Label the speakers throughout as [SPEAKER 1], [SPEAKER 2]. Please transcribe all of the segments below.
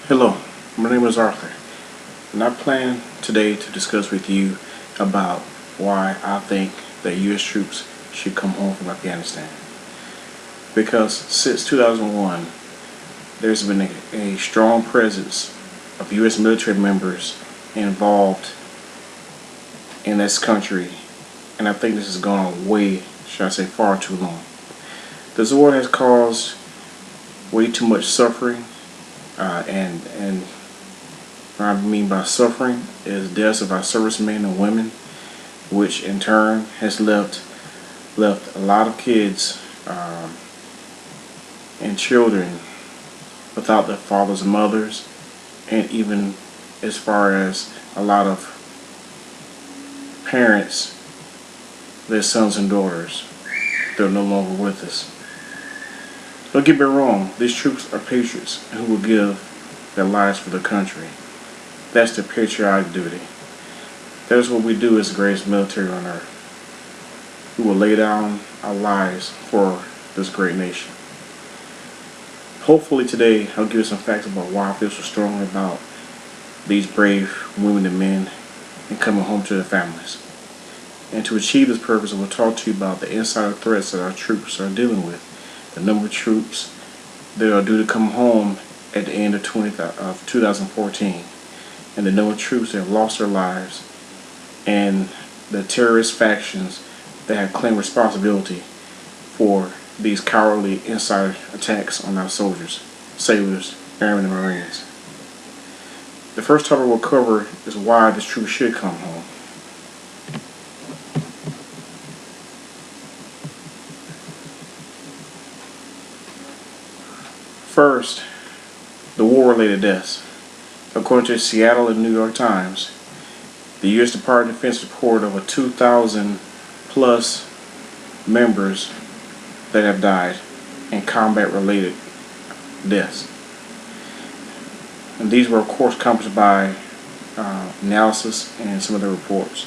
[SPEAKER 1] Hello, my name is Arthur, and I plan today to discuss with you about why I think that U.S. troops should come home from Afghanistan. Because since 2001, there's been a strong presence of U.S. military members involved in this country, and I think this has gone on way, should I say, far too long. This war has caused way too much suffering. And what I mean by suffering is deaths of our servicemen and women, which in turn has left a lot of kids and children without their fathers and mothers, and even as far as a lot of parents, their sons and daughters, they're no longer with us. Don't get me wrong, these troops are patriots who will give their lives for the country. That's their patriotic duty. That is what we do as the greatest military on earth. We will lay down our lives for this great nation. Hopefully today I'll give you some facts about why I feel so strongly about these brave women and men and coming home to their families. And to achieve this purpose, I will talk to you about the insider threats that our troops are dealing with. The number of troops that are due to come home at the end of 2014, and the number of troops that have lost their lives, and the terrorist factions that have claimed responsibility for these cowardly insider attacks on our soldiers, sailors, airmen, and Marines. The first topic we'll cover is why this troop should come home. First, the war-related deaths. According to the Seattle and New York Times, the U.S. Department of Defense reported over 2,000 plus members that have died in combat-related deaths. And these were, of course, accomplished by analysis and some of the reports.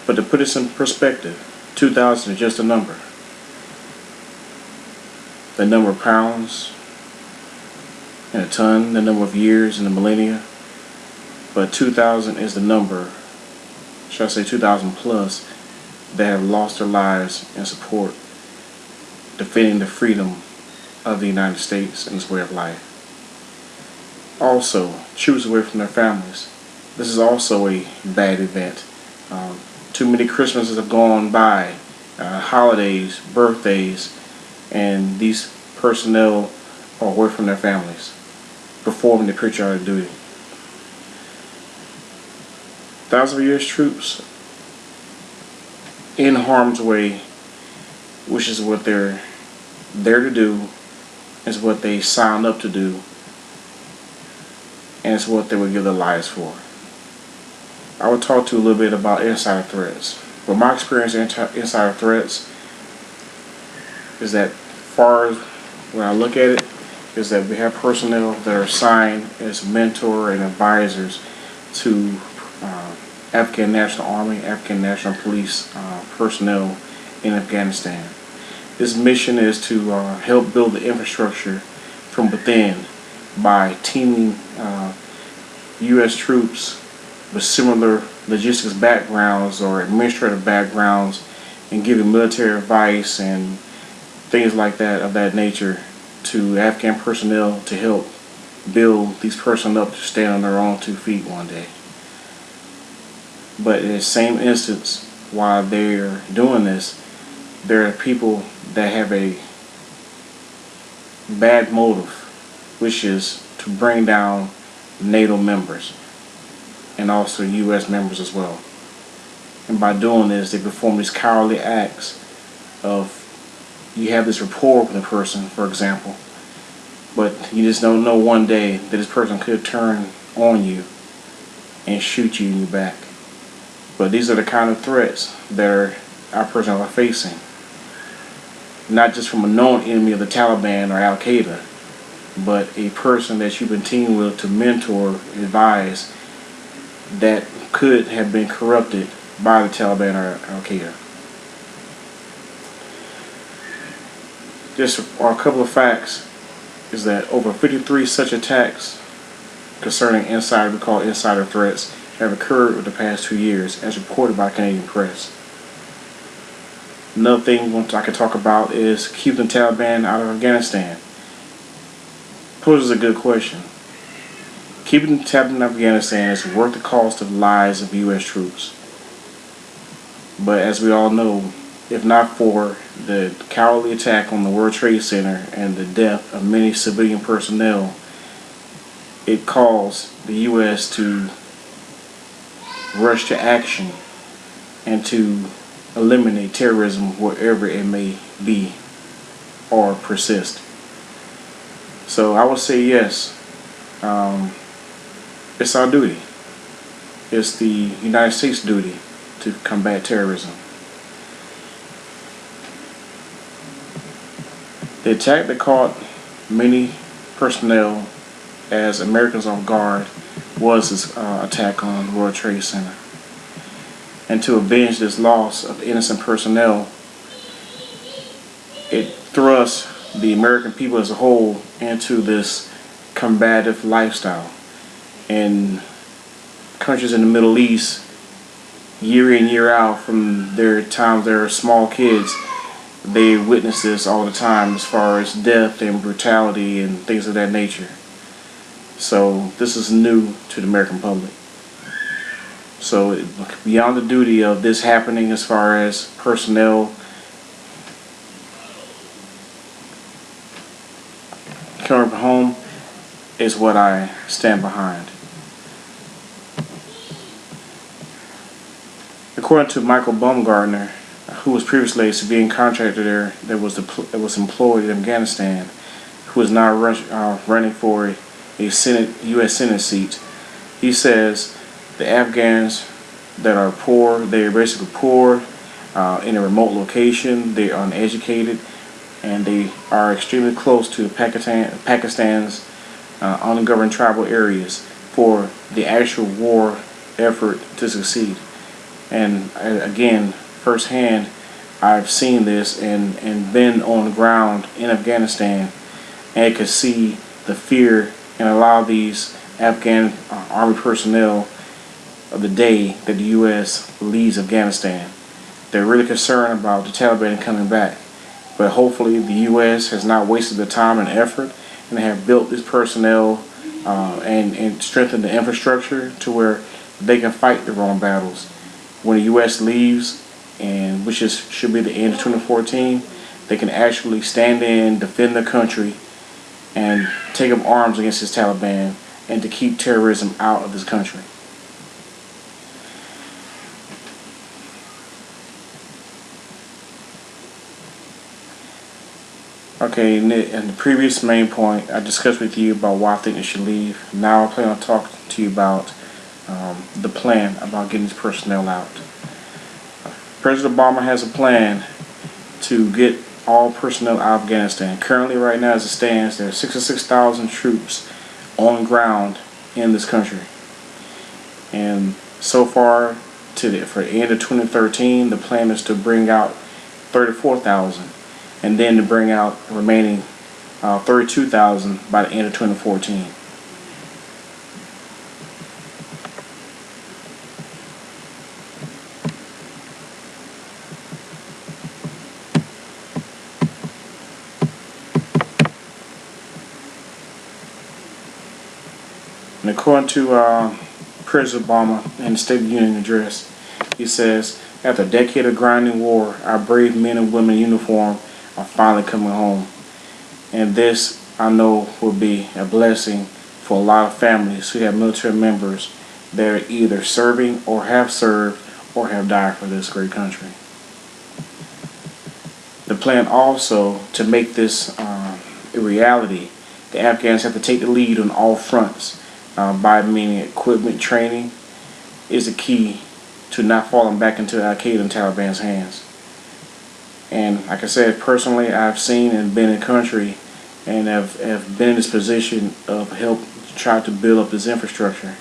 [SPEAKER 1] But to put this in perspective, 2,000 is just a number. The number of pounds in a ton, the number of years in the millennia, but 2,000 is the number, should I say 2,000 plus, that have lost their lives in support, defending the freedom of the United States and its way of life. Also, troops away from their families. This is also a bad event. Too many Christmases have gone by, holidays, birthdays, and these personnel are away from their families, performing their patriotic duty. Thousands of U.S. troops in harm's way, which is what they're there to do, is what they signed up to do, and it's what they would give their lives for. I will talk to you a little bit about insider threats. But my experience in insider threats is that, far as when I look at it, is that we have personnel that are assigned as mentor and advisors to Afghan National Army, Afghan National Police personnel in Afghanistan. This mission is to help build the infrastructure from within by teaming U.S. troops with similar logistics backgrounds or administrative backgrounds and giving military advice and things like that, of that nature, to Afghan personnel to help build these personnel up to stand on their own 2 feet one day. But in the same instance, while they're doing this, there are people that have a bad motive, which is to bring down NATO members and also U.S. members as well. And by doing this, they perform these cowardly acts of, you have this rapport with a person, for example, but you just don't know one day that this person could turn on you and shoot you in your back. But these are the kind of threats that our personnel are facing. Not just from a known enemy of the Taliban or Al Qaeda, but a person that you've been teamed with to mentor, advise, that could have been corrupted by the Taliban or Al Qaeda. Just a couple of facts is that over 53 such attacks concerning we call insider threats, have occurred over the past 2 years, as reported by Canadian press. Another thing I could talk about is keeping the Taliban out of Afghanistan. Poses a good question. Keeping the Taliban in Afghanistan is worth the cost of lives of U.S. troops. But as we all know, if not for the cowardly attack on the World Trade Center and the death of many civilian personnel, it caused the U.S. to rush to action and to eliminate terrorism wherever it may be or persist. So I would say yes, it's our duty. It's the United States' duty to combat terrorism. The attack that caught many personnel as Americans off guard was this attack on the World Trade Center. And to avenge this loss of innocent personnel, it thrust the American people as a whole into this combative lifestyle. In countries in the Middle East, year in, year out, from their times they were small kids, they witness this all the time as far as death and brutality and things of that nature. So this is new to the American public. So beyond the duty of this happening as far as personnel coming home is what I stand behind. According to Michael Baumgartner, who was previously a civilian contractor there that was employed in Afghanistan, who is now running for a U.S. Senate seat, he says the Afghans that are poor, they're basically poor in a remote location, they're uneducated, and they are extremely close to Pakistan's ungoverned tribal areas for the actual war effort to succeed. And again, firsthand, I've seen this and been on the ground in Afghanistan, and could see the fear in a lot of these Afghan army personnel of the day that the U.S. leaves Afghanistan. They're really concerned about the Taliban coming back. But hopefully the U.S. has not wasted the time and effort, and they have built this personnel and strengthened the infrastructure to where they can fight the wrong battles. When the U.S. leaves, and which should be the end of 2014, they can actually stand in, defend their country, and take up arms against this Taliban, and to keep terrorism out of this country. Okay, in the previous main point, I discussed with you about why I think they should leave. Now I plan on talking to you about the plan about getting this personnel out. President Obama has a plan to get all personnel out of Afghanistan. Currently, right now, as it stands, there are 66,000 troops on ground in this country. And so far, for the end of 2013, the plan is to bring out 34,000, and then to bring out the remaining 32,000 by the end of 2014. And according to President Obama in the State of the Union address, he says, after a decade of grinding war, our brave men and women in uniform are finally coming home. And this, I know, will be a blessing for a lot of families who have military members that are either serving or have served or have died for this great country. The plan also, to make this a reality, the Afghans have to take the lead on all fronts. By meaning equipment training is the key to not falling back into Al-Qaeda and Taliban's hands. And like I said, personally, I've seen and been in country and have been in this position of help try to build up this infrastructure.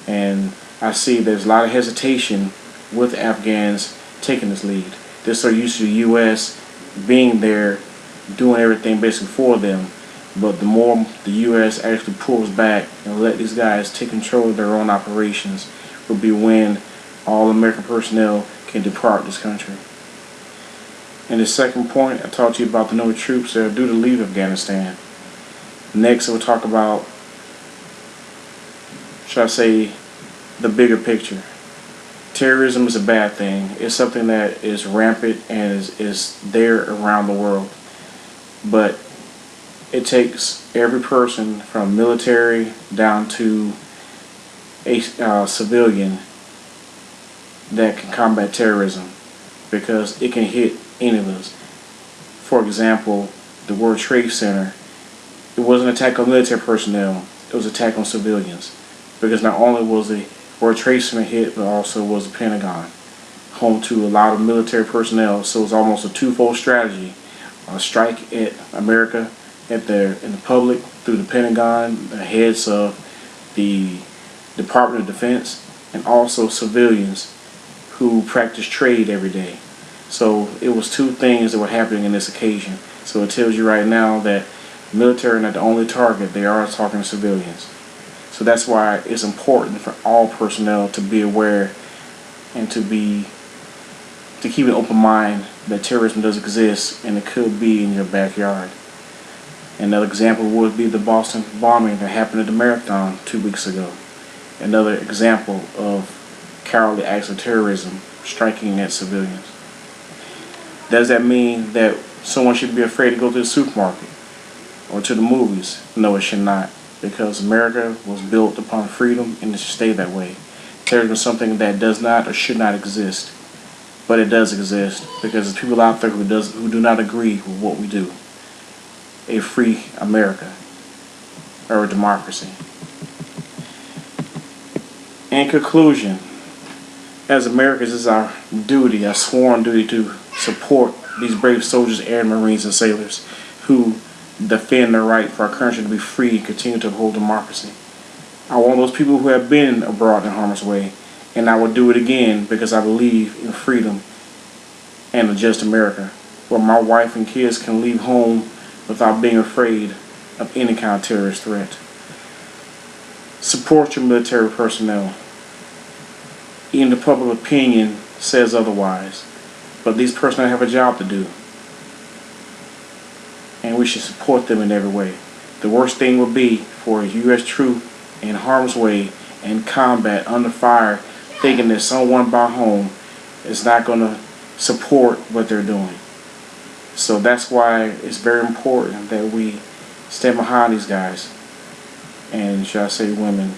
[SPEAKER 1] And I see there's a lot of hesitation with the Afghans taking this lead. They're so used to the U.S. being there, doing everything basically for them, But the more the U.S. actually pulls back and let these guys take control of their own operations will be when all American personnel can depart this country. In the second point, I talked to you about the number of troops that are due to leave Afghanistan. Next, we'll talk about, should I say, the bigger picture. Terrorism is a bad thing. It's something that is rampant and is there around the world. But it takes every person from military down to a civilian that can combat terrorism, because it can hit any of us. For example, the World Trade Center, it wasn't an attack on military personnel, it was an attack on civilians. Because not only was the World Trade Center hit, but also was the Pentagon, home to a lot of military personnel. So it was almost a twofold strategy: a strike at America, in the public through the Pentagon, the heads of the Department of Defense, and also civilians who practice trade every day. So it was two things that were happening in this occasion. So it tells you right now that the military are not the only target, they are talking to civilians. So that's why it's important for all personnel to be aware and to keep an open mind that terrorism does exist and it could be in your backyard. Another example would be the Boston bombing that happened at the marathon 2 weeks ago. Another example of cowardly acts of terrorism striking at civilians. Does that mean that someone should be afraid to go to the supermarket or to the movies? No, it should not, because America was built upon freedom and it should stay that way. Terrorism is something that does not or should not exist, but it does exist because there's people out there who do not agree with what we do. A free America, or a democracy. In conclusion, as Americans, it's our duty, our sworn duty, to support these brave soldiers, air, Marines, and sailors who defend the right for our country to be free and continue to uphold democracy. I want those people who have been abroad in harm's way, and I will do it again because I believe in freedom and a just America, where my wife and kids can leave home without being afraid of any kind of terrorist threat. Support your military personnel. Even the public opinion says otherwise, but these personnel have a job to do, and we should support them in every way. The worst thing would be for a U.S. troop in harm's way and combat under fire, thinking that someone back home is not going to support what they're doing. So that's why it's very important that we stand behind these guys, and should I say women,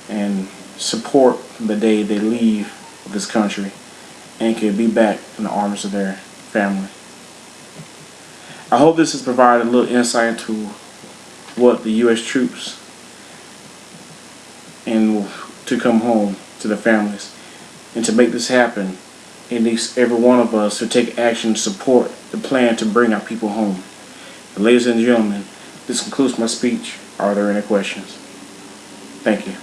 [SPEAKER 1] and support the day they leave this country and can be back in the arms of their family. I hope this has provided a little insight into what the U.S. troops and to come home to their families. And to make this happen, it needs every one of us to take action to support the plan to bring our people home. Ladies and gentlemen, this concludes my speech. Are there any questions? Thank you.